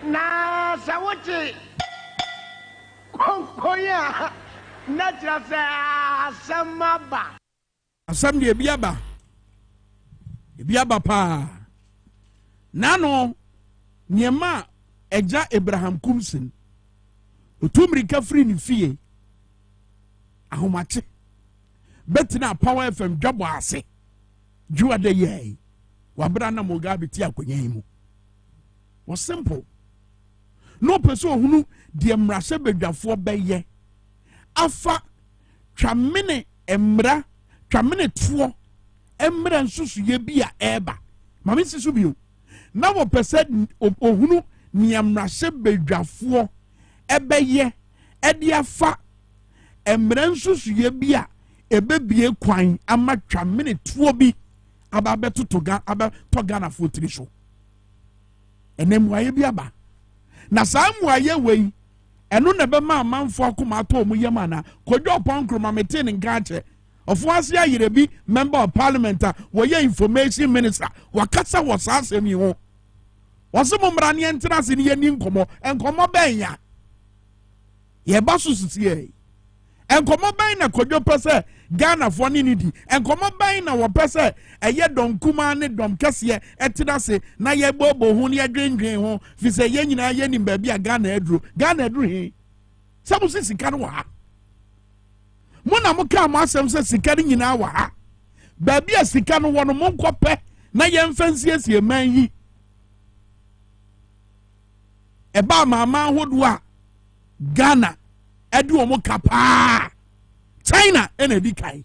na sawote konkoya na trasa samaba asam de biaba pa nano niema eja Abraham Kumsin otumrika free ni fie ahomache betina Power FM Dwabo Ase juwa de ye wabra na mogabe ti akonyan mu was simple no person hunu de mrase bedwafo beye afa twamene emra twamene tuo emra nsusu ye bia eba mame sisu bio na wo pese ohunu niamrase bedwafo ebeye edi afa emra nsusu ye bia ebebie kwan ama twamene tuo bi aba betotoga aba togana fotiri so enem waye biaba na samuaye wei eno ne be ma manfo akoma to mu yema na kodwo ponkroma metin nkache ofo ase ayire bi member of parliament woye information minister wakasa wasasemi ho wasemo mrane entra se ne yani nkomo benya ye baso susie enkomo ben na kodwo pese Ghana for nidi enkomo ban na wo pese eye donkuma ne dom kese etida se na ye bobo hu ne adwendwen ho fi se ye nyina ye nim ba bia Ghana edru he sabu se sika no wa ha mo na mo ka mo asem se sika nyina wa ha ba bia sika no wo no mo nkope na ye mfansiesie man yi eba mama hodo a Ghana edu o mo kapa China ene kai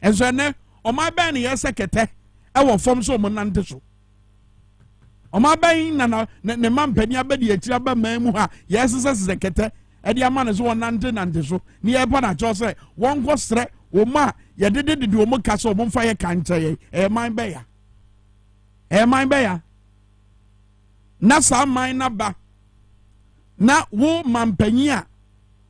enso ne o ma ban ye sekete e wo fom so mo nante so o ma ban na ne mampani abedi akira ba man mu ha ye sese sekete e di ama ne so nante so ni e bona cho se won go sre wo ma ye de wo mo ka so mo mfa ye kanche ye e man be ya na sa man na ba na wo mampani a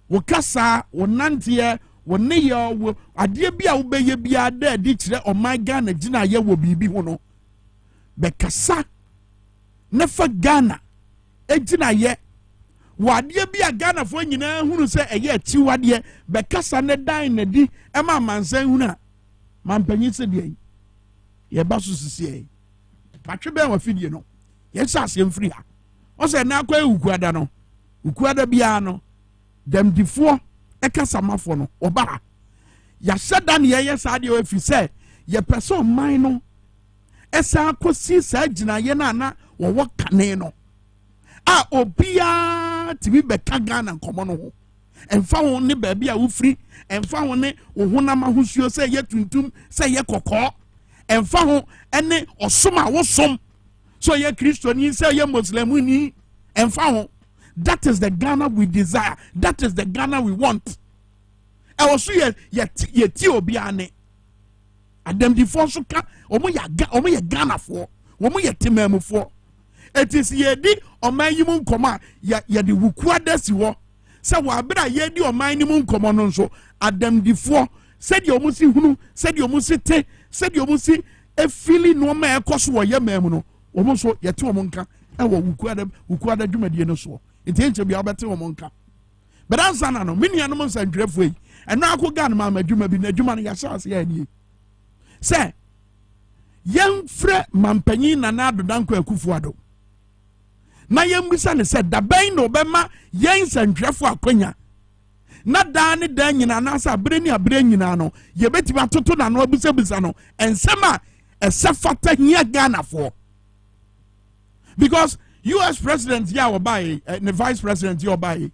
wo kasa wo nantie wo ne ye wo ade bia wo beye bia da di kire o my Ghana gina ye wo bibi ho no be kasa ne fa Ghana egina ye wo ade bia Ghana fo nyina hunu se eye achiwade be kasa ne dan na di e ma mansan hunu a mampanyi se de ye ba so sisi patwe be wa fidie no ye sa asem free ha o se na akwa ukuada no ukuada bia no dem difo eka samafo no oba ya sheda ne ye saade o fi se ye person man no esa akosi sa gina ye na wo kane no a obia tibi be ka Ghana nkomo no ho emfa ho ne ba bia wo firi emfa ho ne wo honam ahosuo se ye tuntum se ye kokko emfa ho ene osoma wo som so ye Christian se ye Muslim ni emfa ho. That is the Ghana we desire. That is the Ghana we want. I was ye ti obiane. Adem di fo so ka omo ye Ghana for. Omo ye timemu for. It is ye di oman yimu nkoma ye di wukuada si wo. Se wa bra ye di oman yimu nkoma no so adem di fo said omo si hunu, said omo si te, said omo si efili no ma ekoso wo ye memu no. Omo so ye ti omo nka e wo wukuada dwumadie no so. Intention be abete wo monka but answer na no mini anom nsandwefo yi eno akoga no ma madwuma bi na adwuma no ya chance ya nie se yemfre mampanyi na na adodanko akufuado na yembisa ne se daban no bema yen nsandwefo akonya na da ne da nyina na asa abre ni abre nyina no ye beti batoto na no abusabisa no ensema esafata hia Ghana for because US president ya obaye the vice president ya obaye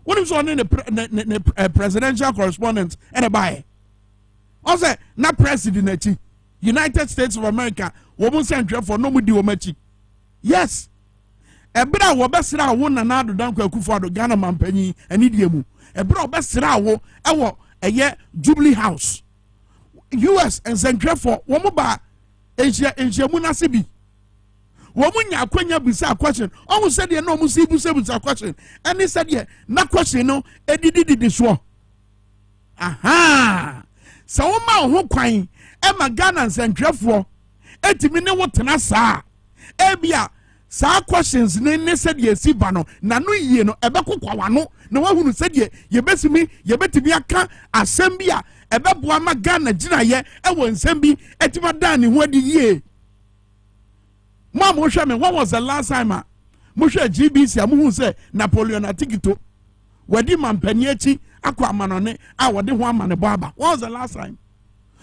what is on the presidential correspondent and obaye also na president echi United States of America wo mo sentwe for no mudi wo machi yes ebra wo besra wo na na adodanko akufuado Ghana mampanyi ani diemu ebra wo besra wo ewo eye Jubilee House US and sentwe for wo mo ba Asia mu na sibi womunya akwanya bisa question omu said ye no mu si bisa question and he said ye na question no edididi so aha so wo ma ho kwan e ma Ghana nsentwefo etimi ne wotena saa ebia Sa questions ne said ye si bano na no yie no ebeko kwawano na wahunu said ye betimi aka asɛm bi a ebeboa ma Ghana gina ye ewo nsɛm bi etima dan ne ho adi yie. Mo hwɛ me, what was the last time mo hwɛ GBC a mo hu sɛ Napoleon Atikito wadi mampani achi akwa amanone a wode ho amane baba? What was the last time?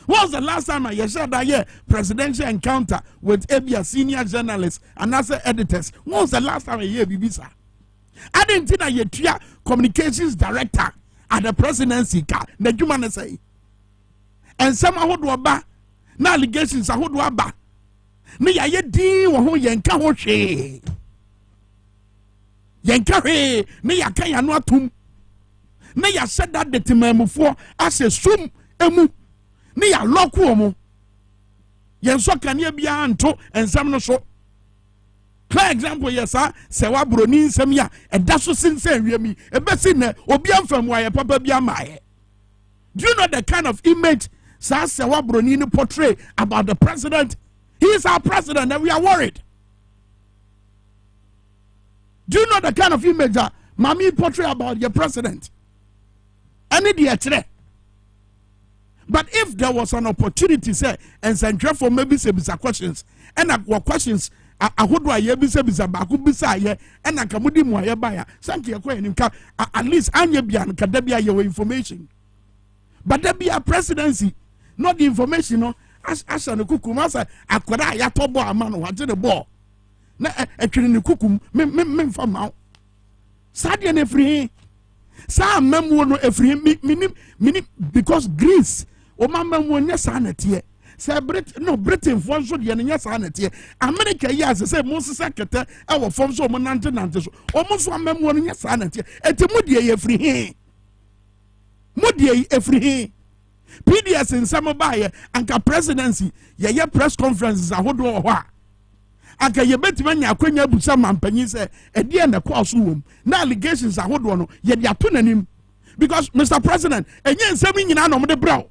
What was the last time you said that yeah, presidential encounter with ABA senior journalists and other editors? What was the last time you hear BBC? I didn't think that you communications director at the presidency car. The human say, and some who do ba na allegations who do ba. Me ya ye di wo ho yenka ho hwe. Yenka he me ya kan ya no atum. Me ya said that the timamufo as a sum emu. Ni ya loku omo yenso kane bia anto ensam no so. Clear example yesa se wa broni nsam ya eda so sinse wiami ebesi ne obi amfam wa ye papa bia maaye. Do you know the kind of image se wa broni ni portray about the president? He is our president and we are worried. Do you know the kind of image that Mami portray about your president? Any day. But if there was an opportunity, say, and Central for maybe say questions, and questions, I would why ye be say baku bisa ye, and I kamudi mo ye baya, sanki akwa at least anya bian kadabia your information. But there be a presidency, not the information, no, as an kukumasa, akwara ya tobo amano, what the ball. Na actually in the kukum, mem from out. Sadian every sa memo no every minim because Greece. O mama wonye sanete say Britain for so de nya sanete America yes say Moses sekete e wo fom so mo nante so o mo so amam won nya sanete etimu de ye free he mo de e free he PDS in some baye anka presidency ye press conferences ahodo ho a anka ye betima nya akwanya busa mampanyi say e de na kwa so wom na allegations ahodo no ye de ato nanim because Mr. President enye nsem nyina no mo de braw.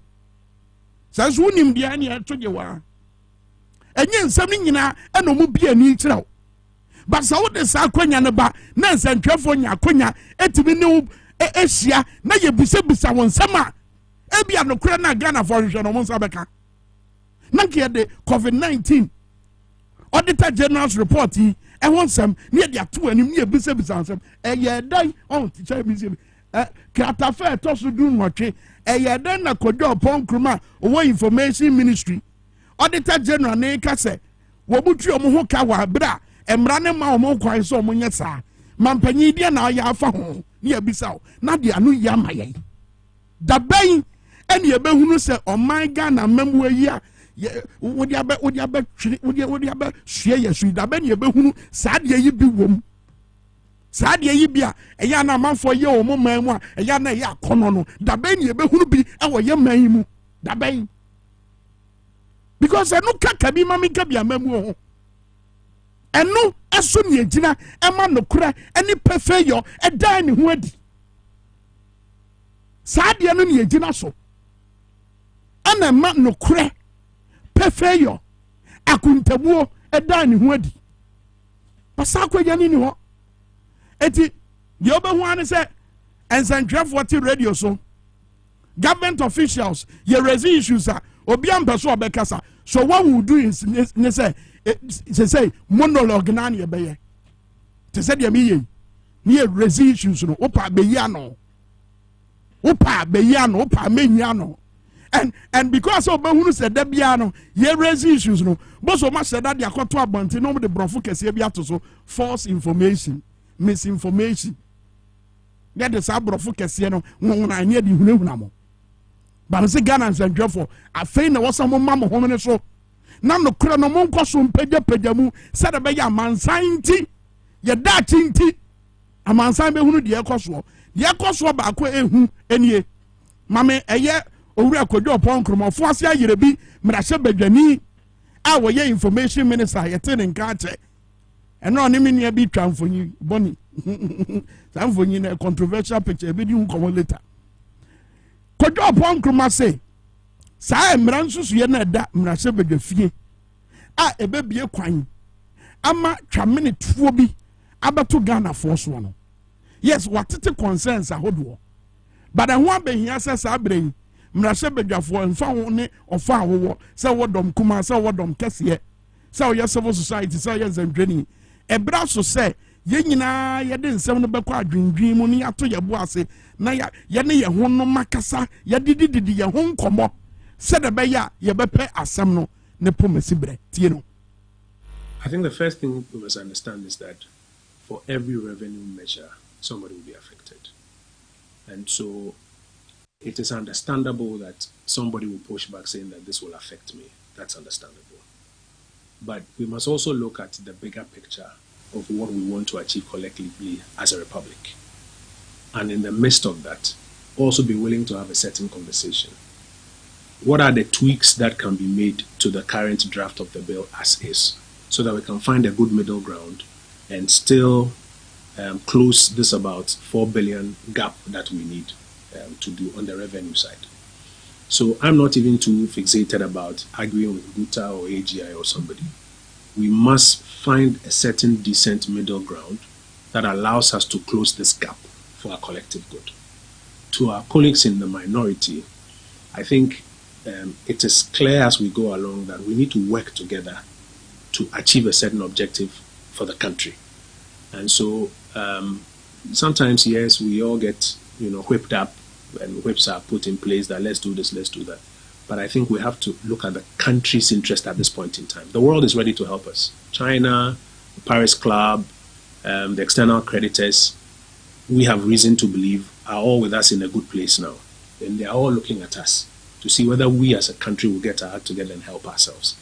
Says who nim the any to you are. And yen something nyina eno mu bia ni kyerɛw. But so what is akwanya no ba na nsantwafo nya akwanya etimi ne ehia na ye bisa won sama e bia no kura na Ghana for hwehwe no mo nsa beka. Na nke de COVID-19 Auditor General's report yi e won sam ne de ato anim ne bisa nsam e ye dai on teacher bi kratafa to so du nwotwe then na kojo pon kruma owo information ministry Auditor General ne ka se wo butu omo ho ka wa bra emra ne ma omo kwan so omo nye sa mampanyi dia na ya afa ho ne abisa na de anu ya maye da ben ene ye behunu se oman Ghana mamu ayi a wodi aba hwe ye su da ben ye behunu sa de yi bi wom Sadia yibia, a yana man for yo, mama, a yana ya konono, da ben ye behunu bi, our young man, da ben. Because I no kakabi mammy kabia memo. And no, as soon ye dinner, a man no cry, any perfeyo, a dining word. Sadia no ye dinner so. And a man no cry, perfeyo, a kuntabu, a dining word. Pasakwa yanini. Eti the other one say and Central radio so government officials ye raise issues obi ampeso obekasa so what we do is say monologue na ye beye te say dem ye ni raise issues no opa beya no opa menya no and because obehunu say da bia no ye raise issues no but so much say that they akoto abonte no de brofo kese bia to so false information misinformation. That is abrofo kese no wona anya di hunahuna mo. Ba se Ghana nsantwefo afei na wo samo mamo homene so. Na no kra no mo nkoso mpagya mu se da be ya mansan ti ye da tinti amansan be hunu de ekoso. De ekoso ba ko ehu enie. Mame eye owura kodwo pon kromofo ase ayere bi mrahye badwani a wo ye information minister yete ne nka ache. And no name be transfonyi Bonnie. Transfonyi na controversial picture be di come later. Kojo upon kroma say sa emran susu ye na da mrahye bedwafie a ebebie kwan ama twamene tuo bi abato Ghana force no yes watete concerns ahodo but I want be here say sabre mrahye bedwafo mfa ho ne ofa awowo say wodom kuma say wodom kese say oya civil society say oya zandwani ebra so say ye nyina ye de nsem no bekọ adwendwen mu ne ato ye bo ase na ye ne ye ho no makasa ye dididi ye ho nkomo se de be ya ye bepe asem no ne pomasi bre tie no. I think the first thing we must understand is that for every revenue measure, somebody will be affected. And so it is understandable that somebody will push back saying that this will affect me. That's understandable. But we must also look at the bigger picture of what we want to achieve collectively as a republic. And in the midst of that, also be willing to have a certain conversation. What are the tweaks that can be made to the current draft of the bill as is, so that we can find a good middle ground and still close this about 4 billion gap that we need to do on the revenue side. So I'm not even too fixated about arguing with Guta or AGI or somebody. We must find a certain decent middle ground that allows us to close this gap for our collective good. To our colleagues in the minority, I think it is clear as we go along that we need to work together to achieve a certain objective for the country. And so sometimes, yes, we all get, whipped up and whips are put in place that let's do this, let's do that. But I think we have to look at the country's interest at this point in time. The world is ready to help us. China, the Paris Club, the external creditors, we have reason to believe are all with us in a good place now. And they are all looking at us to see whether we as a country will get our act together and help ourselves.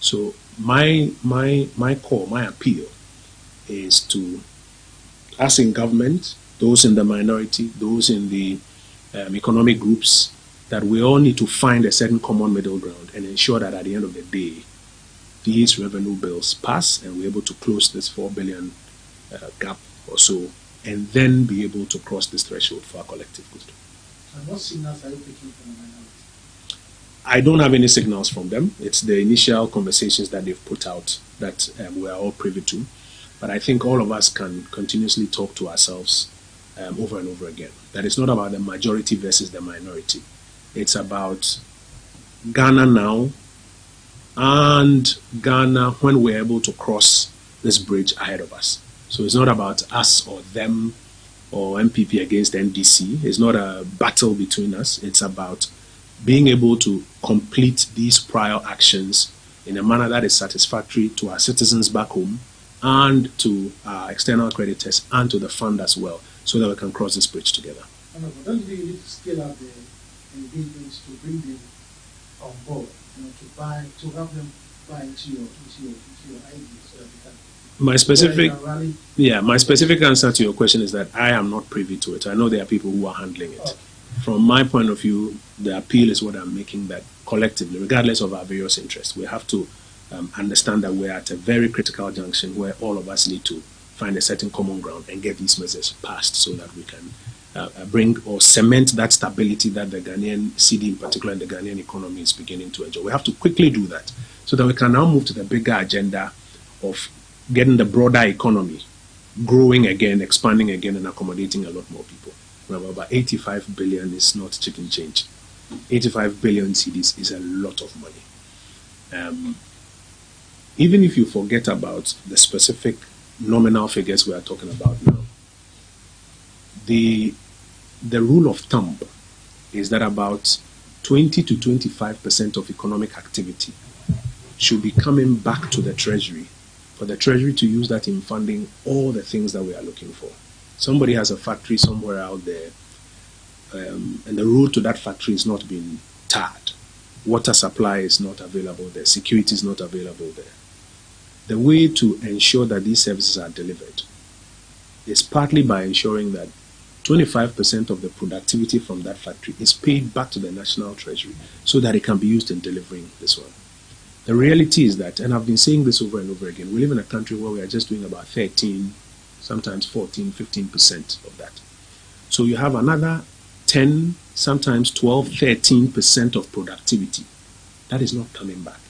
So my call, my appeal is to us in government, those in the minority, those in the economic groups, that we all need to find a certain common middle ground and ensure that at the end of the day, these revenue bills pass and we're able to close this 4 billion gap or so, and then be able to cross this threshold for our collective good. And what signals are you picking from the minority? I don't have any signals from them. It's the initial conversations that they've put out that we are all privy to. But I think all of us can continuously talk to ourselves over and over again. That it's not about the majority versus the minority. It's about Ghana now and Ghana when we're able to cross this bridge ahead of us. So it's not about us or them or MPP against NDC. It's not a battle between us. It's about being able to complete these prior actions in a manner that is satisfactory to our citizens back home and to our external creditors and to the fund as well, so that we can cross this bridge together. Don't you need to scale up the engagements to bring them on board, to have them buy into your ideas so that they can? My specific answer to your question is that I am not privy to it. I know there are people who are handling it. Oh. From my point of view, the appeal is what I'm making, that collectively, regardless of our various interests, we have to understand that we're at a very critical junction where all of us need to find a certain common ground and get these measures passed so that we can bring or cement that stability that the Ghanaian cedi in particular and the Ghanaian economy is beginning to enjoy. We have to quickly do that so that we can now move to the bigger agenda of getting the broader economy growing again, expanding again, and accommodating a lot more people. Remember, about 85 billion is not chicken change. 85 billion cedis is a lot of money. Even if you forget about the specific nominal figures we are talking about now, the rule of thumb is that about 20 to 25% of economic activity should be coming back to the Treasury, for the Treasury to use that in funding all the things that we are looking for. Somebody has a factory somewhere out there, and the road to that factory is not being tarred. Water supply is not available there. Security is not available there. The way to ensure that these services are delivered is partly by ensuring that 25% of the productivity from that factory is paid back to the National Treasury so that it can be used in delivering this one. The reality is that, and I've been saying this over and over again, we live in a country where we are just doing about 13, sometimes 14, 15% of that. So you have another 10, sometimes 12, 13% of productivity that is not coming back.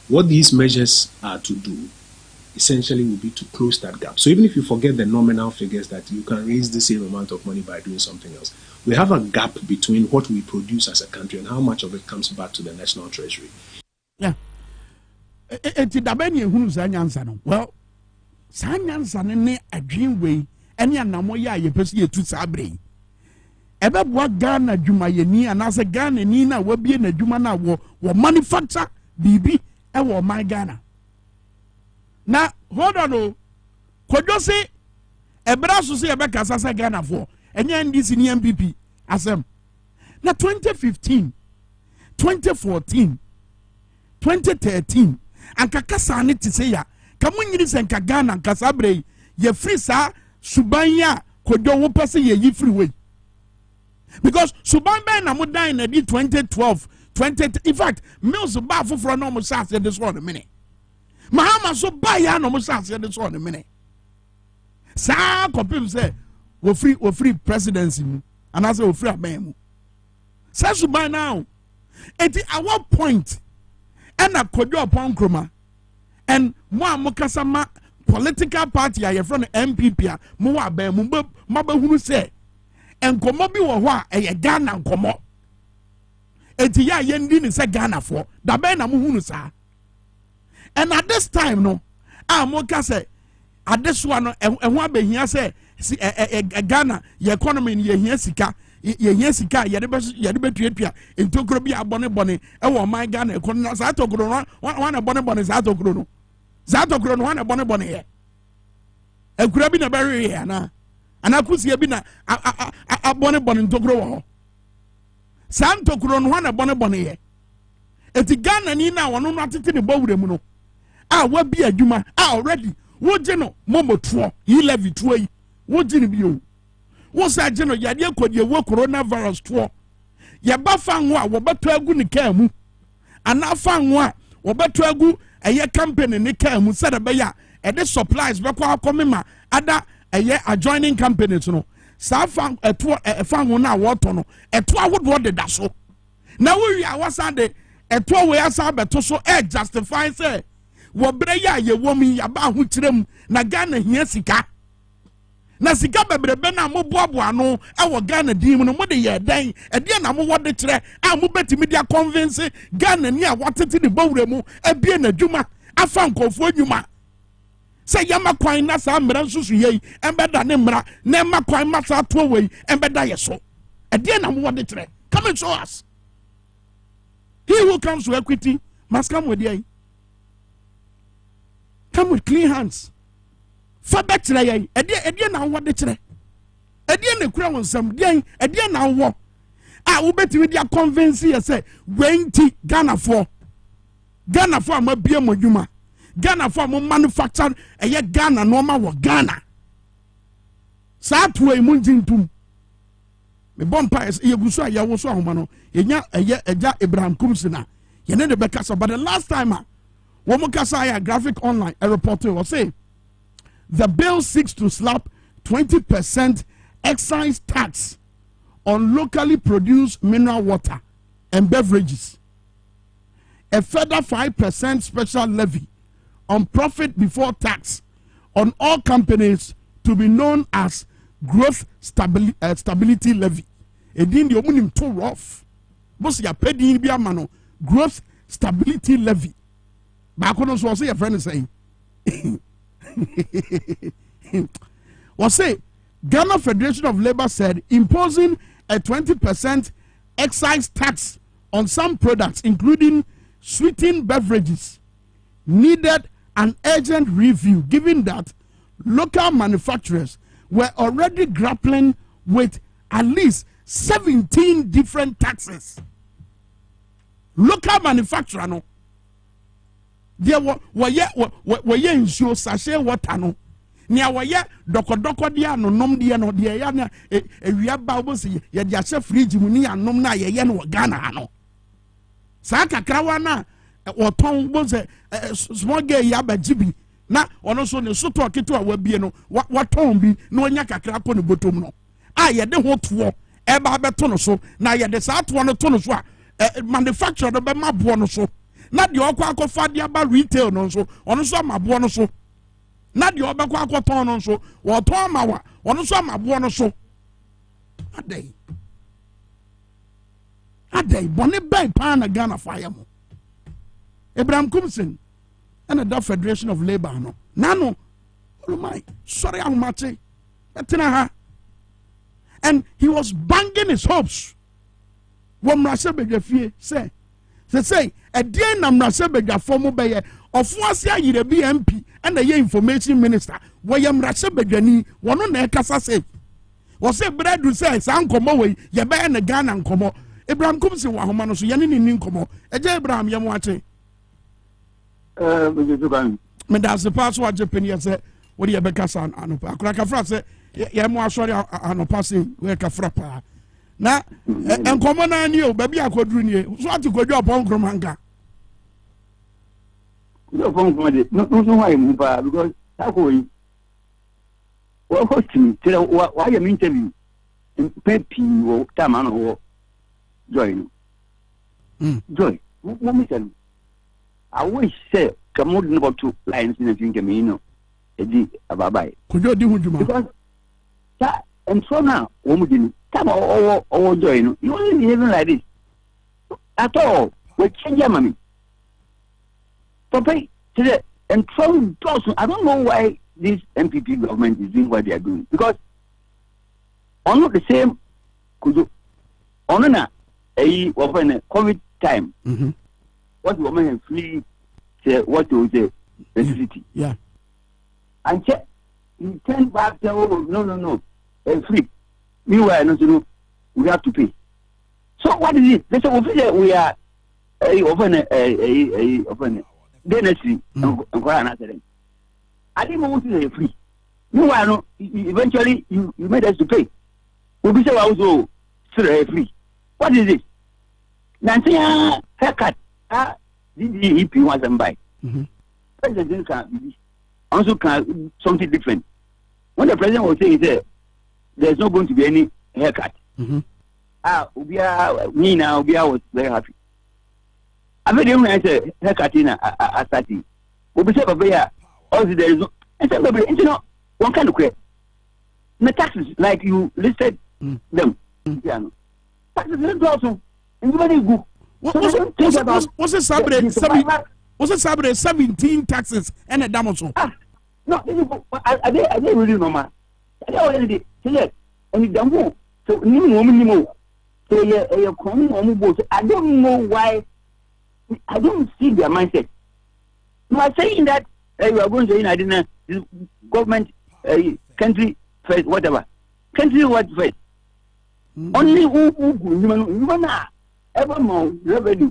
What these measures are to do essentially will be to close that gap. So even if you forget the nominal figures that you can raise the same amount of money by doing something else, we have a gap between what we produce as a country and how much of it comes back to the national treasury. Yeah. Well, Sanyansa ne a dream way, any anamoya ye pesi ye tu sabre. Ebe bwa Ghana juma ye ni anase Ghana ni na wabie na juma na wo manufacture bibi e wo my Ghana. Na hold on o. Kojo se ebra so se ebe kasa se Ghana for. Enye ndisi ni MPP asem. Na 2015, 2014, 2013 anka kasa ne ti se ya kamunyiri se nka Ghana nka sabre ye free sa subanya kojo wo pese ye yi free way. Because suban ben na mo dan na di 2012 in fact mills ba foforo no mo sa se this one a minute mahama so ba ya no mo sa se this one a minute sa kopim say wo free presidency mu and I say wo free aban mu sa suban now at our point and a kojo upon kroma and mo kasa ma political party a ye from MPP mo wa aban mu mabahunu say enkomo bi wo ho a eye Ghana nkomo enti ya ye ndi ni se Ghana for da be na mo hunu sa and at this time no mo ka say at this one no ehun abehia say Ghana ye economy ni ye hia sika ye de be tuatua entokro bi abone e wo man Ghana economy sa tokro no wan abone sa tokro no wan abone ye ekura bi na be hwe ye na anakusi bi na abone ntokro wo san tokro no na bone ye eti Ghana ni na wono no atete ne bawure mu no wa bi adwuma already wo je no momotuo yi levy tuo yi wo je ne bi o wo sa je no yade akodie wo coronavirus tuo ye ba fa nwo a wo beto agu ne ka mu ana fa nwo a wo beto agu eye company ne ka mu se da be ya e de supplies be kwa akomema ada eye adjoining companies no sa fa fa nwo na woto no eto awodo de da so na wo wi awasa de eto we asa beto so justify say wo bre ya ye wo mi ya ba ho kirem na Ghana hia sika na sika bebrebe na mo boaboa no e wo Ghana dim no mo de ye dan e de na mo wo de kire a mo betimi dia convince Ghana ni a watete ne bawure mu e bie na dwuma afa nkofo adwuma say yama kwan na sa mra nsusu ye embeda ne mra na ma kwan ma sa to we embeda ye so e de na mo wo de kire come and show us. He who comes to equity must come with ye. Come with clean hands. Fa betre ye. Ede na wo de kire. Ede na kura wonsam de ede na wo. Wo betimi dia convince ye say wenti Ghana for ma bia mo dwuma. Ghana for mo manufacture eye Ghana no ma wo Ghana. Sa to e mo jintum. Me bompa ye guso a ye wo so ahoma no yenya eye eja Abraham Kumsina ye ne de bekasa. But the last time womo kasa ya graphic online a reporter will say the bill seeks to slap 20% excise tax on locally produced mineral water and beverages, a further 5% special levy on profit before tax on all companies to be known as growth stability levy. Edin the omunim too rough. Boss ya pedi bi amano growth stability levy. Bakono so say your friend is saying. Was say Ghana Federation of Labor said imposing a 20% excise tax on some products, including sweetened beverages, needed an urgent review, given that local manufacturers were already grappling with at least 17 different taxes. Local manufacturer no. There were ensure sachet water no. Nia waya doko dia no nom dia no dia ya na ewia ba bo se ye dia hye fridge mu ni anom na ye no Ghana no. Sa kakrawa na oton bo se small girl ya ba jibi na ono so ne so to keto a wabie no waton bi na onya kakra ko ne botom no. A ye de ho to e ba beto no so na ye de sa to no to no so a manufacturer no be mabo no so. Na de okwa akofa de aba retail no so ono so mabo no so na de obekwa akoton no so wo ton ma wa ono so amabo no so adai bone ban pa na Ghana fire mo Abraham Kumsin and the Federation of Labor no nano my sorry how much and he was banging his hopes when Mrase Bedwafie say a day na Mrase Bedwafo mo beye ofuase ayire BMP and the information minister where Mrase Bedwani wono na ekasa say was say breadu say san komo we ye be na Ghana nkomo Abraham Kumsin wa homa no so ye ne ni nkomo eje Abraham ye mo ache me da se pass wa Japan ye say what do you be kasa anopa akura ka fra say ye mo asori anopa say we ka fra pa na enkomo na ni o ba bi akoduru ni so ati kodwo opon kromanka no phone comedy no why mu pa because that way what hosting tell why you interview in pepi wo time no wo joy joy what me tell I wish say come on about two lines in the thing me no edi ababai kodwo di hujuma because that and so now wo mu di time or joy no you only behaving like this at all we change your money Papa, today, and from Dawson, I don't know why this MPP government is doing what they are doing. Because on the same, on a COVID time, what woman have free, say, what you say, electricity. Yeah. And check, you turn back, say, oh, no, free. Meanwhile, no, we have to pay. So what is it? They say, we are open. Dynasty and accident. I didn't want to say free. No, eventually you made us to pay. We be say also free. What is it? Nancy haircut. Did he want them buy? President can also can something different. When the president was saying that there's not going to be any haircut. Me now was very happy. I mean, when I say Hekatina, I started. We say, Babaya, also there is no. I said, you know, one kind of create. The taxes, like you listed them. Taxes is also. Anybody go. What's a Sabre 17 taxes and a Damaso? No, I didn't really know, man. I already said, and it's done. So, no woman anymore. So, you're coming on the boat. I don't know why. I don't see their mindset. You are saying that you are going to say, I didn't know, government, country first, whatever. Country what first? Only who ever more revenue.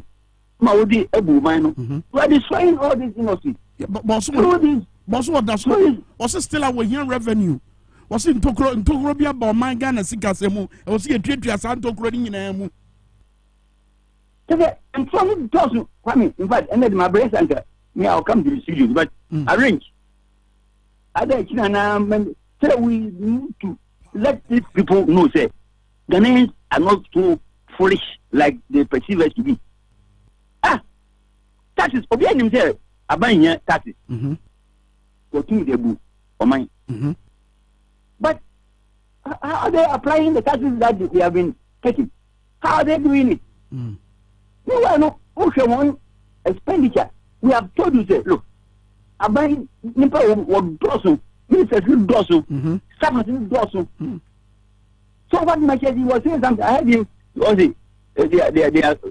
Maudi Ebu Mino. You are destroying all these industries. But what does was it still our year revenue? Was it Togrobia about my Ghana Sikasemu? I was here to a Santo Croding in Emu. And from Dawson, Kwame, in fact, ended my brain center. Me, I'll come to the studio, but arrange. Other China, so we need to let these people know, say, Ghanaians are not so foolish like they perceive us to be. Taxes, Obian himself, are buying here taxes. For King Debu or mine. But how are they applying the taxes that they have been taking? How are they doing it? No, no, okay, one expenditure. We have told you, say, look, I buy Nipa or Dawson, Minister Dawson, Stafford Dawson. So what my he was saying something, I heard him,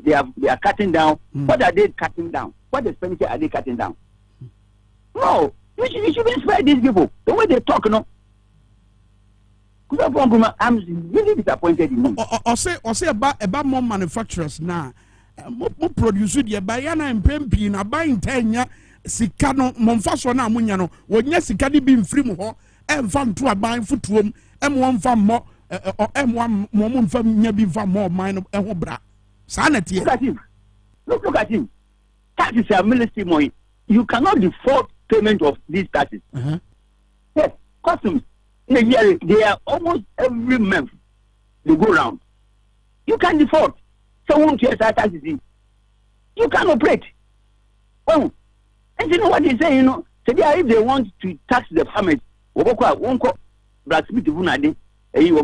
they are cutting down. What are they cutting down? What expenditure are they cutting down? No, you should inspire these people. The way they talk, you know. I'm really disappointed in them. Or say about more manufacturers now. Mo produce the bayana and pempi na buying 10 sika no momfaso na amunya no wonya sika di bi mfiri mu ho emfa nto aban futuom em fa mo em mo mfa nya bi fa mo man no ho bra sa na tie look at him taxes are military money. You cannot default payment of these taxes. Yes, customs in a year they are almost every month they go round. You can't default. So won't you taxes? You can't operate. Oh, and you know what they say, you know, So if they want to tax the farmers, won't blacksmith funade, if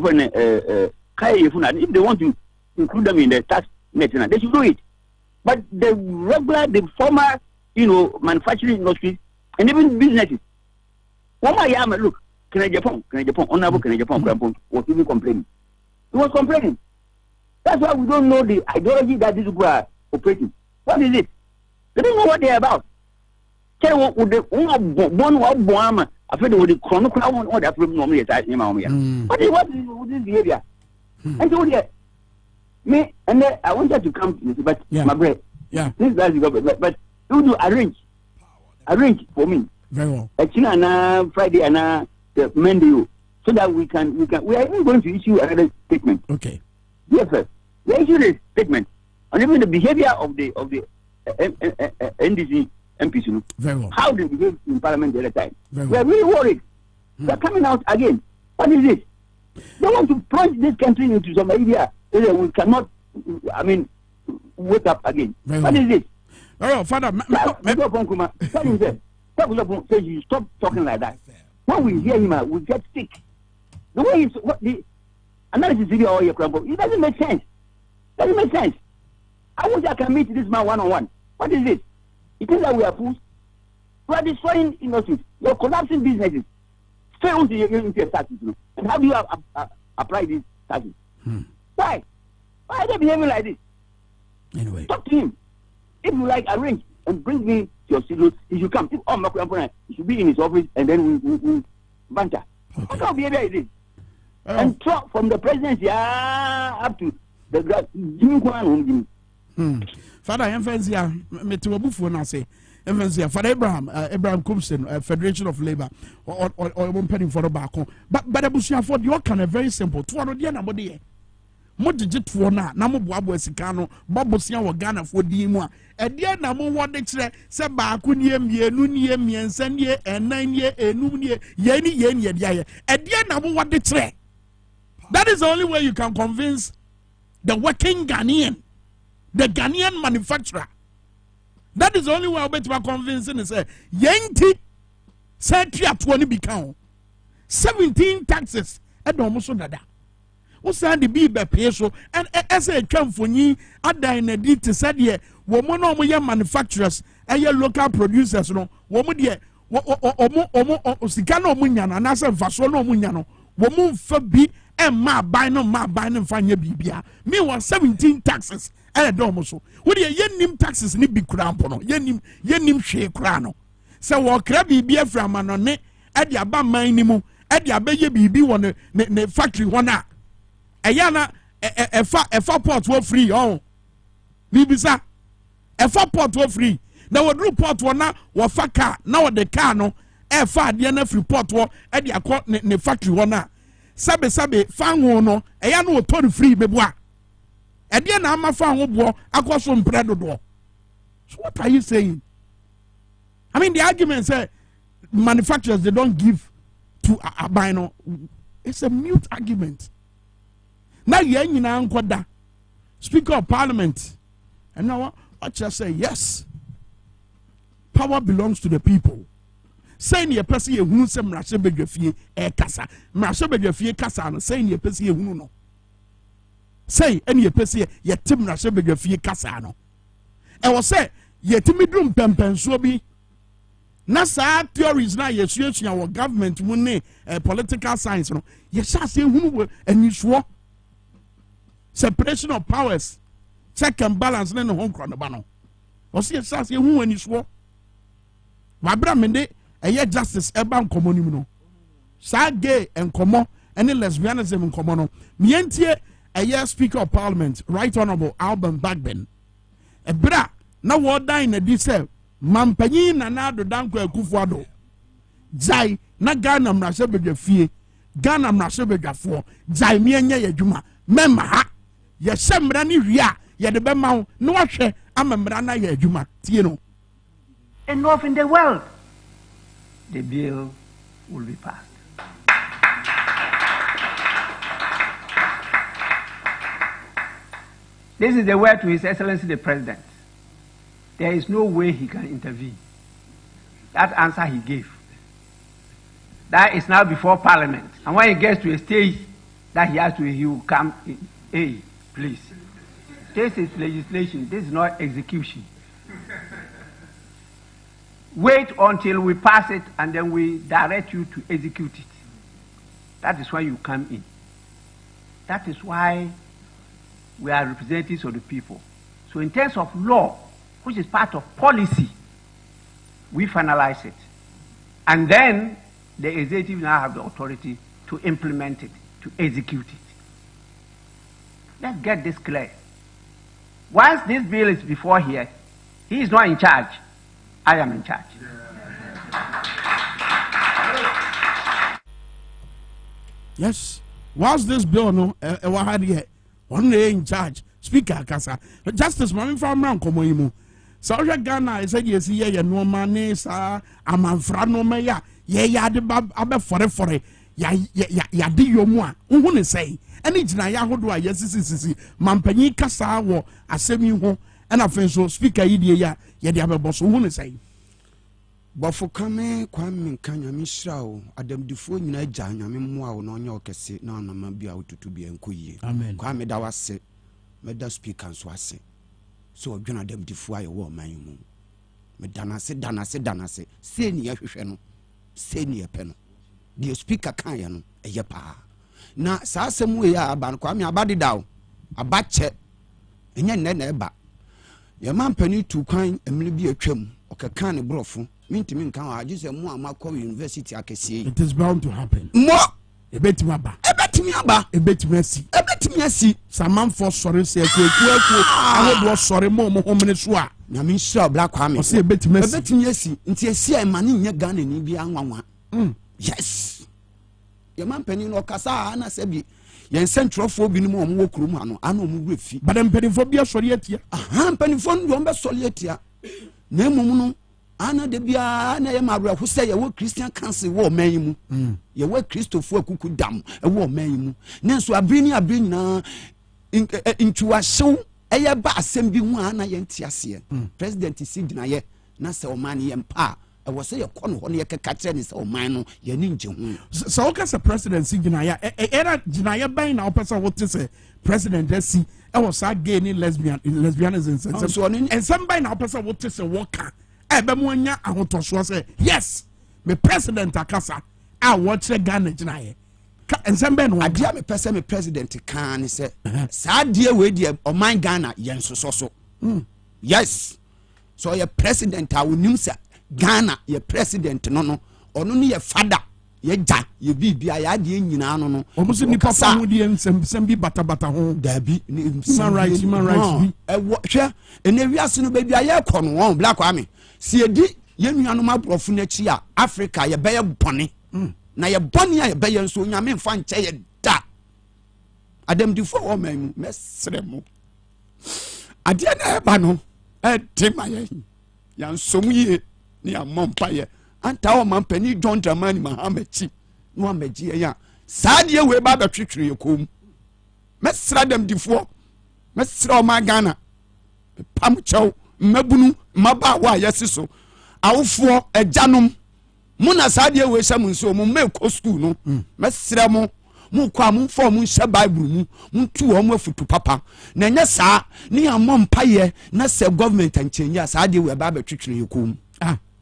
they want to include them in the tax net, they should do it. But the former, manufacturing industries and even businesses, look, can I Japan, honorable can I Japan, was even complaining. He was complaining. That's why we don't know the ideology that these people are operating. What is it? They don't know what they're about. Tell what would the one afraid of the chronic crown or the problem normally at what is this behavior? And so me and I wanted to come to this, but my bread. Yeah. This guy's government, but you do arrange for me. Very well. Actually, on Friday and the Monday, so that we are even going to issue another statement. Okay. Yes, sir. We issued a statement on even the behavior of the NDC MPs. Very well. How they behave in Parliament the other time. Very we are really worried. They are coming out again. What is it? They want to plunge this country into some area where we cannot, wake up again. What is it? Oh, Father, you stop talking like that. When we hear him, we get sick. The way the analysis video all your crumble, it doesn't make sense. I wish I can meet this man one-on-one. What is it? It is that we are fools. We are destroying industries. We are collapsing businesses. Straight onto your taxes. And how do you apply these taxes? Why? Why are they behaving like this? Anyway. Talk to him. If you like, arrange and bring me to your silos. If you come, he should be in his office and then we banter. Okay. What kind of behavior is this? And talk from the presidency up to the grass. Father, Enfenzia, Metuabufu na say, Enfenzia, Father Abraham Kumsen, Federation of Labor, or one penny for the back. But Abusia for your kind of very simple. 200 yen abode. Mo digit for na Dwabo Ase Babosia wa Ghana for di mu a. E dia na mo wode kire se ba ko nie mienu nie miensa nie enan nie enum nie ye dia ye. E dia na mo wode kire. That is the only way you can convince the working Ghanaian, the Ghanaian manufacturer. That is the only way I'll be convincing and say, Yenti said 20 become 17 taxes and almost dada. What's the be pay so and as a come for ye at the indeed to said ye, woman no manufacturers and your local producers no woman ye Sikano Munyana, Nasa Fasono Munyano, woman for be. And my buying fanya bibia. Me was 17 taxes and a domoso. Would ye nim taxes ni big crampono, yenim she crano. So what crabby beer from anone at the abam minimum at the abbey bibi one ne factory one. A yana a far pot were free. Oh, Bibisa a far pot were free. Now a group pot one wa faka now the cano a far the free pot war at the accord ne factory one. Sabe fango no eya no to free beboa e de na ama fango bo akoso mpredo do. So what are you saying? I mean, the argument say manufacturers, they don't give to a bino. It's a mute argument. Now you na Speaker of Parliament, and now what you say? Yes, power belongs to the people. Saying your person ye hunu se mrase bedwafie kasa mrase bedwafie kasa no saying your person ye hunu no say any your person ye tim mrase bedwafie kasa no e wo say ye timi drum pempenso bi na sa theories na ye suasua wo government mu ne political science no ye sha se hunu anisuo separation of powers, check and balance ne ho nkro no ba no wo say sha se hunu anisuo wa bra mende eye justice eba nkomo nim no sa gay enkomo ene lesbianism nkomo no mientie eye Speaker of Parliament Right Honorable Alban Bagbin ebra na wo dan na di se mampanyi na na do danko akufuado jai na Ghana mrase bedwafie Ghana mrase bedwafo jai mienye yadwuma memma ha ye semra ni hwia ye de be ma no ahwe amemra na ye adwuma tie no enough in the world. The bill will be passed. This is the word to His Excellency the President. There is no way he can intervene. That answer he gave. That is now before Parliament. And when he gets to a stage that he will come in. Hey, please. This is legislation. This is not execution. Wait until we pass it and then we direct you to execute it. That is when you come in. That is why we are representatives of the people. So in terms of law, which is part of policy, we finalize it. And then the executive now have the authority to implement it, to execute it. Let's get this clear. Once this bill is before here, he is not in charge. I am in charge. Yes. Whilst this bill no one day in charge. Speaker Kasa. Justice Mami from Rankomoimu. Sauja Ghana is a yes, ye no money, sir. I'm a frano maya. Ye ya de bab abe fore. Ya di yomwa. Unhune say. Any jina ho do a yes sisi. Mampanyi kasa wo asemi ho. And I think so speaker ya de abe boss unhune say. Bofo Kwame Minkah nyame hyira Adam difo nyina gya nyame mmoa wo na onye okese na anama bia otutu bia enkoyie. Amen. Kwame da wase. Meda speaker nso ase. So odwena Adam difo aye wo man mu. Meda danase. Se ni yahwehwe no. Se ni yepe no. The speaker kan ye no eye pa. Na saa asem we ya aba no Kwame abade dawo. Abache. Enye nne na eba. Ye man pani tu kwan emle bi atwam. Okeka ne brofo. Mintimi nkan wa agise mu amakọ university akese. It is bound to happen. Mo ebetimi aba ebetimi asi samanfo sori se ekueku ahodo sori mo homene so a na me sure black Kwame o se ebetimi asi nti asi e mane nya Ghana ni bia nwanwa. Yes ye man pani no kasa na se bi yen centrofo bi ni mo wo kurum ano ana mo refi badam penifo bia sori atia penifo ndo mbe sori atia na emum no ana de bia na ye mabra ho se ye wo Christian council wo man mu ye wo Christopher akuku dam e wo man mu ne so abri nyina intu ahyew eye ba asem bi hu ana ye ntiase president si gina ye na se o man ye mpa e wo se ye kono ho ne ye keka kire ne se o man no ye ni nje hu so o ka se president si gina ya era gina ya ban na o pesa wo te se president si e wo sa gay ni lesbianism and somebody na o pesa wo te se wo ka ebe mo anya ahotoso say yes me president akasa a watch Ghana gina ye ensembe no adia me pese me president kan ni say sa die we die o man Ghana yen so yes so your president a wonim say Ghana your president no ono ne ye fada ye ja ye bibia ya de nyina no omuso ni papa mu de nsem bi bata ho dabi human rights bi hwe ene wiase no bibia ye kɔ no won black Kwame si edi ye nuanom abrofo na chi a Africa ye beye bone na ye bone a ye beye nso nyame mfa nche ye da Adam difo o man mu mesre mu ade na eba no de maye ya nsom ye ni amompa ye anta o man pani John Dramani Mahamachi no amaji ya saade we ba betwetwere ye kom mesra Adam difo mesra o ma Ghana pam chew mabunu maba wa yesiso awofo ajanom mu na saade we hya mu nso mu meko school no mesra mo mu kwa mu fo mu hya bible mu tu o mu afutu papa na nya saa ni amom paye na se government anchenye saade we ba betwetwere ye kom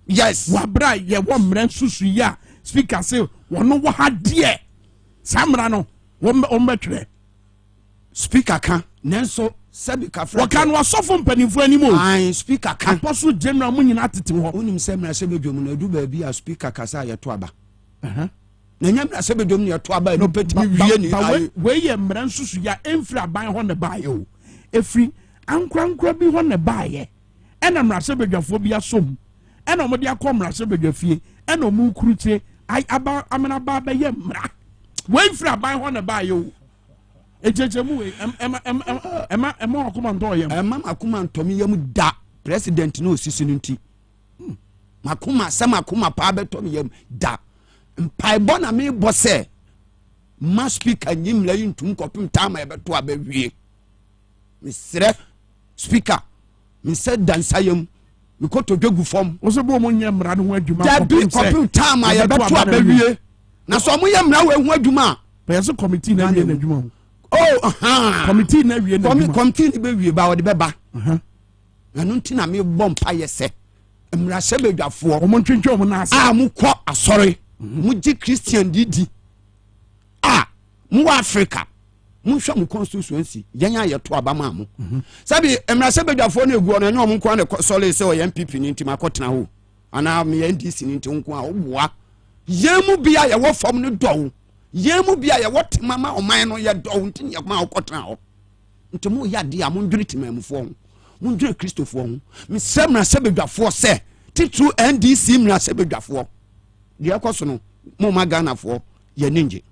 yes wabra ye wo mran susu ya speaker say wono wo ha de samra no wo mbetwere speaker kan nenso sabi kafra wakan wasofo mpanimfo animo ai speaker kan apostle general mu nyina tete ho onim se mra se bedwom na du ba bi a speaker kasa ye to aba na nya mra se bedwom na ye to aba no petimi wie ni we ye mra nsusu ya emfra ban ho ne bae o efri ankrankra bi ho ne bae ena mra se bedwafo bi asom ena omode akọ mra se bedwafie ena omu kuruche ai aba amena ba ba ye mra we emfra ban ho ne bae o ejejemu we ema akoma ndo yem ema akoma ntomi yem da president no osisi nti makoma sama akoma pa betomi yem da mpai bona me bose ma speaker nyimla yintum kopim tama ebeto abawie misre speaker mi said dansayem me ko to dwegu fom also bo mo nyɛ mmara no ho adwuma da bi kɔpem time a yɛbɛto abawie na so mo yɛ mmara wo ho adwuma bɛyɛ so committee na wie na adwuma oh committee na wie na adwuma committee ni be wie ba wo de bɛba ɛno nti na me bɔ mpa yɛ sɛ mmara hyɛ badwafoɔ ɔmo ntwentwe ɔmo na ase mo kɔ asɔre mo gye Christian didi mo wɔ Africa mo hwɛ mo constituency yɛn ayɛ to abama mo sabi mmara hyɛ badwafoɔ na egu ɔno ɛnyɛ ɔmo nko na sɔre sɛ ɔyɛ MPP ni nti makɔtena ho ana me NDC ni nti nko a ɔboa yɛn mu bi a yɛwɔ fam no dɔw yɛn mu bi a yɛwɔ temama ɔman no yɛ dɔw nti yɛ ma ɔkɔtena hɔ nti mo yɛ ade a mo ndwene temamufoɔ ho mo ndwene kristofoɔ ho me sɛ mmara hyɛ badwafoɔ sɛ titru NDC mmara hyɛ badwafoɔ deɛ ɛkɔ so no mo ma Ghanafoɔ yɛ ninje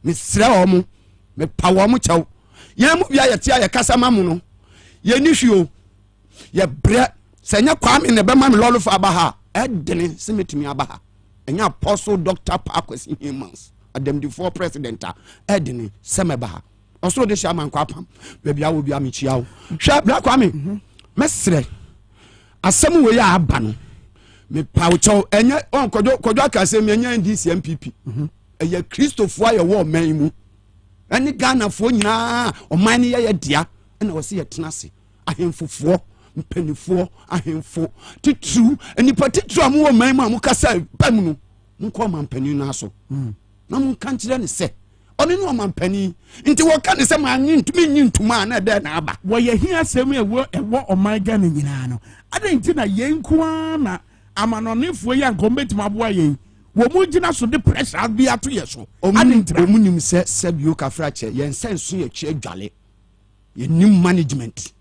me srɛ wɔ mo me pa wɔ mo kyɛw yɛn mu bi a yɛte a yɛkasa ma mo no yɛ ni hwio yɛ brɛ sɛ nyɛ Kwame ne bɛma me lɔlofo aba ha ɛdene sɛ metumi aba ha ɛnyɛ Apostle Dr. Parkwesi Humans adamdifoɔ president a ɛdene sɛ mɛba ha ɔsoro de hyɛ amankɔ apam baabi a wo bi a mekyia wo hwɛ bra Kwame mɛsrɛ asɛm wei a aba no me pa wo kyɛw ɛnyɛ kɔdwo akasɛm ɛnyɛ NDC MPP ɛyɛ kristofoɔ a yɛwɔ ɔman mu ɛne Ghanafoɔ nyinaa ɔman no yɛyɛ dea ɛna wɔsɛ yɛtena ase ahemfofoɔ mpanifoɔ ahemfo titiriw nipa titiriw a mowɔ ɔman mu a mokasa pam no monkɔ ɔmampanin no aso na monka nkyerɛ ne sɛ ɔne ne ɔmampanin nti wɔka ne sɛ maanye ntumi nyi ntoma a na ɛdɛ na aba wɔyɛ hi asɛm ɛwɔ ɔman Ghana nyinaa no adɛn nti na yɛn nkoa na amanɔnefoɔ yi a nkɔmbɛtumi aboa yɛn wɔ mu gyina so de pressure bi ato yɛ so ɔmu nim sɛ sɛbio kafrakyɛ yɛn sɛ nso yɛtwe adwale yɛnim management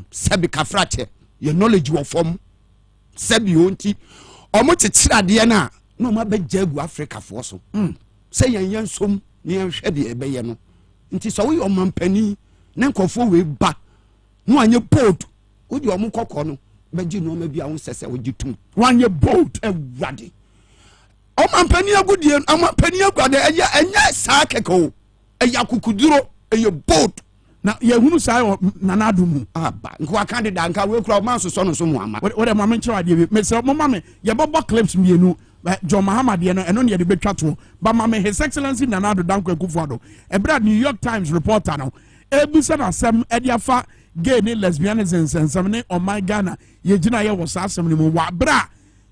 sɛbi kafrakyɛ yɛ knowledge wɔ fam sɛbio nti ɔmo kyekyere adeɛ no a na ɔmo abɛgya agu Africafoɔ so sɛ yɛn nsom ne yɛnhwɛ deɛ ɛbɛyɛ no nti sɛ woyɛ ɔmampanin ne nkɔfoɔ wei ba na wanyɛ bold wode ɔmo kɔkɔ no bɛgye nneɛma bi a wo sɛ sɛ wogye tom wanyɛ bold awurade ɔmampanin agudie ɔmampanin aguade ɛnyɛ saa kɛkɛ o ɛyɛ akukuduro ɛyɛ bold na yɛhunu saa Nana Addo mu aba nko aka de danka we kura ɔman sosɔ no so mu ama wɔde ma menkyerɛ adeɛ bi mesrɛ mo ma me yɛbɛbɔ clips mmienu John Mahama deɛ no ɛno ne yɛde bɛtwa toɔ ba ma me His Excellency Nana Addo Dankwa Akufo-Addo ɛberɛ New York Times reporter no ebisa na asɛm ɛde afa gay ne lesbianism nsɛnsɛm ne ɔman Ghana yɛgyina yɛ wɔ saa asɛm no mu wɔ aberɛ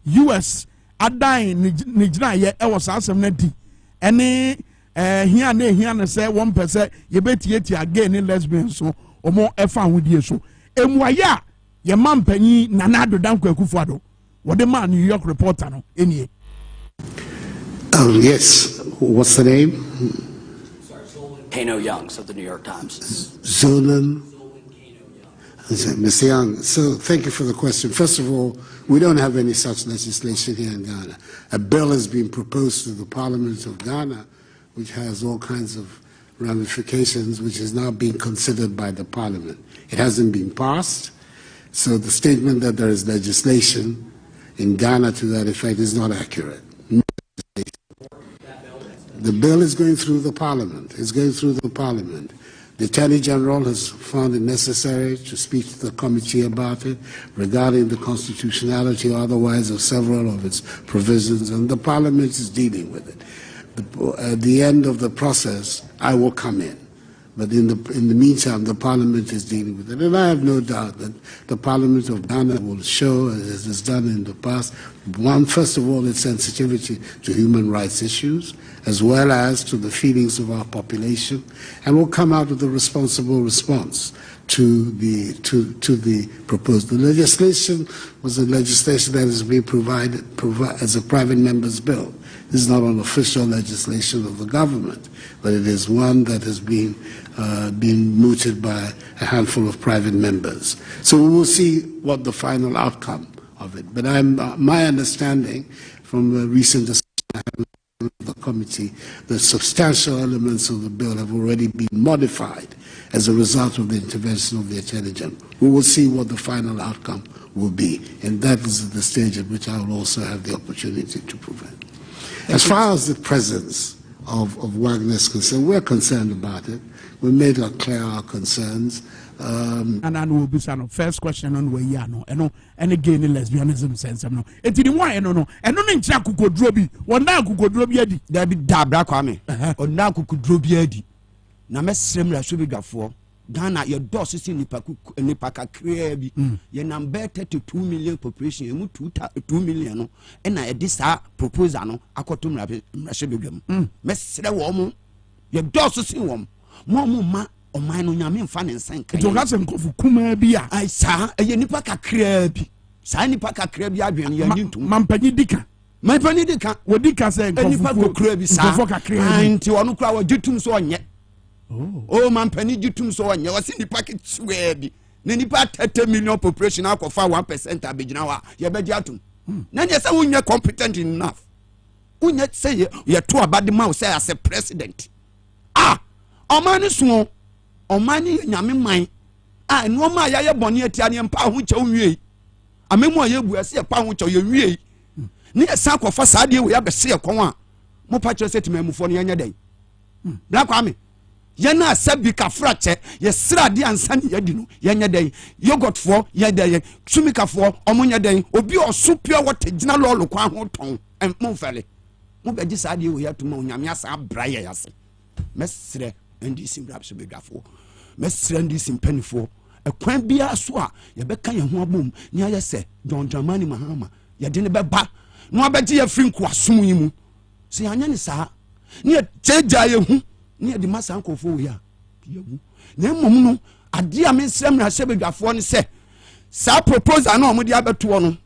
US adan ne gyina yɛ ɛwɔ saa asɛm no di ɛne hia ne sɛ wɔn pɛ sɛ yɛbɛtiatia gay ne lesbian so ɔmo ɛfa ahodie so emuayɛ a yɛma mpanyin Nana Addo Dankwa Akufo-Addo wɔde ma New York reporter no enie. Yes, what's the name? Kano Youngs of the New York Times. Zolan. Mr. Young, so thank you for the question. First of all, we don't have any such legislation here in Ghana. A bill has been proposed to the Parliament of Ghana, which has all kinds of ramifications, which is now being considered by the Parliament. It hasn't been passed, so the statement that there is legislation in Ghana to that effect is not accurate. The bill is going through the Parliament. It's going through the Parliament. The Attorney General has found it necessary to speak to the committee about it regarding the constitutionality or otherwise of several of its provisions, and the Parliament is dealing with it. At the end of the process, I will come in. But in the meantime, the Parliament is dealing with it. And I have no doubt that the Parliament of Ghana will show, as it has done in the past, first of all, its sensitivity to human rights issues, as well as to the feelings of our population, and will come out with a responsible response to the proposed. The legislation was a legislation that has been provided as a private member's bill. This is not an official legislation of the government, but it is one that has been mooted by a handful of private members. So we will see what the final outcome of it. But my understanding from the recent discussion I had with the committee, the substantial elements of the bill have already been modified as a result of the intervention of the Attorney General. We will see what the final outcome will be, and that is the stage at which I will also have the opportunity to prevent. As far as the presence of Wagner is concerned, we're concerned about it. We made clear our concerns. And I will be son of first question on where you know, and again in lesbianism sense. No, it's in why I don't know. And no in Chaku could drobi, one now could drobi, there be Dabra Kwame, or now could drobi. Na mesremra so be for Ghana your doors is in Nipaka crebi ye number 32 million population you 2 million no and na this proposal no akotum rabedwam mesre wo mo your doors is in wom mo ma oman no nyame mfa ne nsan kan to gas nkofu kuma bi a ai sa ye Nipaka crebi sa Nipaka crebi adwen ye ntum mampanyi dika wodika say nkofu crebi sa anti onu kra wo gitum so onye oh man penny gitum so onye wasi nipa kitwe bi na nipa 30 million population akofa 1% abegina wa ye be atum na nye say unye competent enough unye say ye to abade ma say as a president omani so omani nyame man no ma ya ye bone atia ne mpa ho che onwie amemu ye bu ase pa ho che ye wie ne sa akofa sa de we ya be se ekon a mo pa che setimamufo ne nya den bla Kwame yana sabi ka frache ye srade ansan ye di no ye nya den yogurt for ye den sumika for omunya den obi oso pure water gina lolo kwa ho ton mo fele mo be gi sade we ya tuma onyame asa braye yase mesre ndi sim rapso bedwafo mesre ndi sim penifo ekwan bia so a ye be kan ye ho abom ni aye se John Dramani Mahama ye de ne beba no abegi ye free nkoasom yi mu se anya ni sa ni cheja ye hu ni di masa nkofo we ya yewu na mmom no ade a mensem na sebedwafo ne se sa proposal na omudi abeto no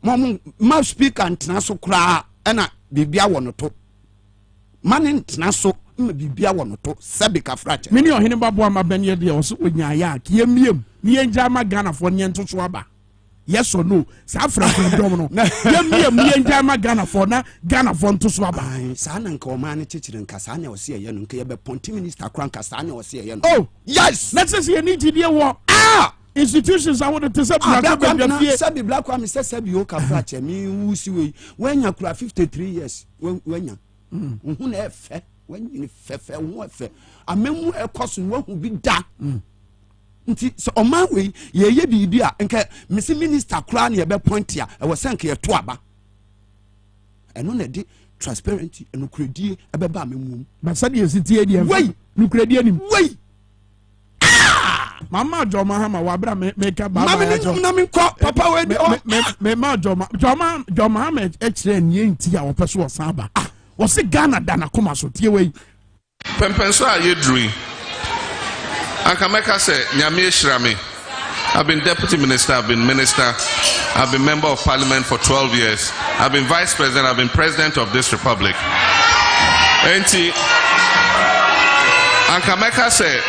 ma speaker ntena so kra na bibia wo no to mane ntena so ma bibia wo no to sebika frache meni ohene babo amabanye de oso onyaaya kiemiem ni enja ma Ghana fo ne ntoto aba yes or no sa African dom no yemiem ni enja ma Ghana fo na Ghana fo ntoto aba sa na nka o ma ne chichire nka sa na o se ye no nka ye be ponti minister kran ka sa na o se ye no oh yes let's say you need to deal wo institutions I want to say sabi black Kwame sabi o ka frache mi wusi we wenya kura 53 years wenya hu na efe wenya fefe hu efe amemu ekoso no hu bi da nti so oman we ye bibi a nke misi minister kura na ye be point ya e wo senke ye to aba eno na di transparency eno kredie e be ba amemu ba sadi esitie die wey nu kredie nim wey mama Joma Hama wabra meka baba mama na me ko papa we di me ma Joma Hama extra nie nti a wo peso wo san ba wo se Ghana dana koma so tie we pempenso a ye dru anka meka se nyame ehira me. I've been deputy minister, I've been minister, I've been member of parliament for 12 years, I've been vice president, I've been president of this republic. Enti anka meka se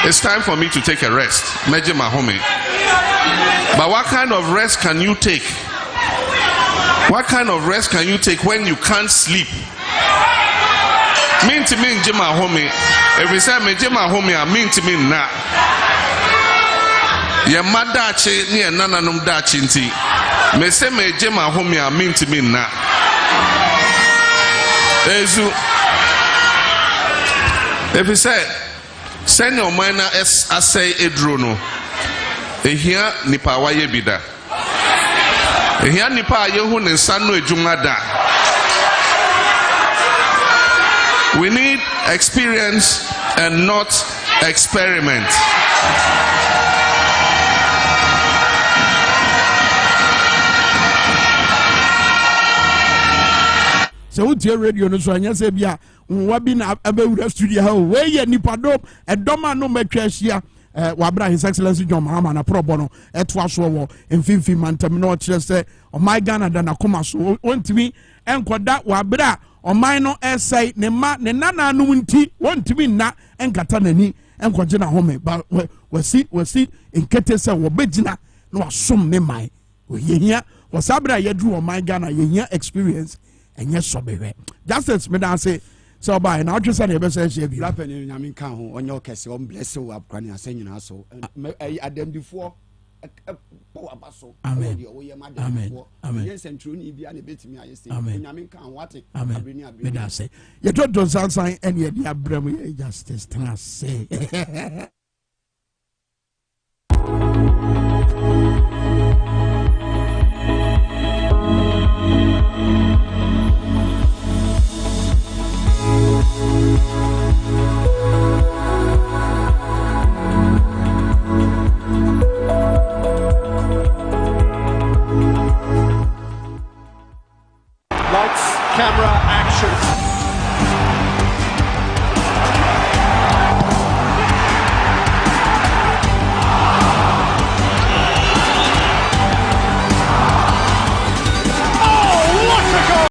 it's time for me to take a rest. Meje mahome. But what kind of rest can you take? What kind of rest can you take when you can't sleep? Mean to me nje mahome. If we say meje mahome, I mean to me na. Ye madachi ni enananum dachi nti. Me say meje mahome, I mean to me na. Ezu. If we say send your minor essay edrono. Ehia nipa waye bida. Ehia nipa yehu ne sanu ejumada. We need experience and not experiment. So what your radio no so anya say bia wabi na abewura studio ha we ye nipa do edoma no matwa hia wabra his excellency John Mahama na probo no eto aso wo mfimfim mantam no kire say o my Ghana da na koma so wontimi enkoda wabra o my no esai ne ma ne nana no nti wontimi na enkata nani enkoje na home ba wasi enkete say wo begina no asom ne mai o yehia wasabra yedru o my Ghana yehia experience and yes, so baby. Justice, me dan say so by now. Just say the best say be. Rapper ni nyame kan ho onyo kese on bless you up kwani asen so. Adam before power baso. Amen. Amen. Yes, and true ni bia na betimi ayese. Nyame kan wate. Amen. Me dan say. You Tonton Sansan and ye dia brem justice tan say. camera action.